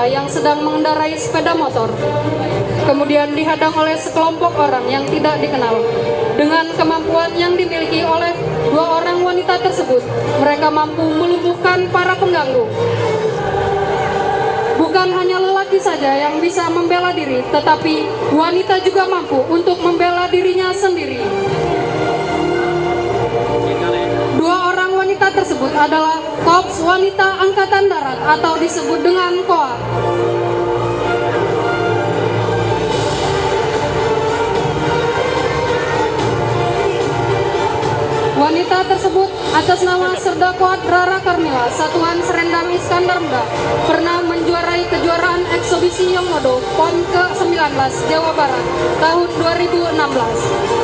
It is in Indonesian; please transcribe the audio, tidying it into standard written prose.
wanita yang sedang mengendarai sepeda motor, kemudian dihadang oleh sekelompok orang yang tidak dikenal. Dengan kemampuan yang dimiliki oleh dua orang wanita tersebut, mereka mampu melumpuhkan para pengganggu. Bukan hanya lelaki saja yang bisa membela diri, tetapi wanita juga mampu untuk membela dirinya sendiri. Dua orang wanita tersebut adalah Korps Wanita Angkatan Darat atau disebut dengan KOA. Wanita tersebut atas nama Serda Kuat Rara Karmila, Satuan Serendang Iskandar Muda, pernah menjuarai kejuaraan eksebisi Yongmodo PON ke-19 Jawa Barat tahun 2016.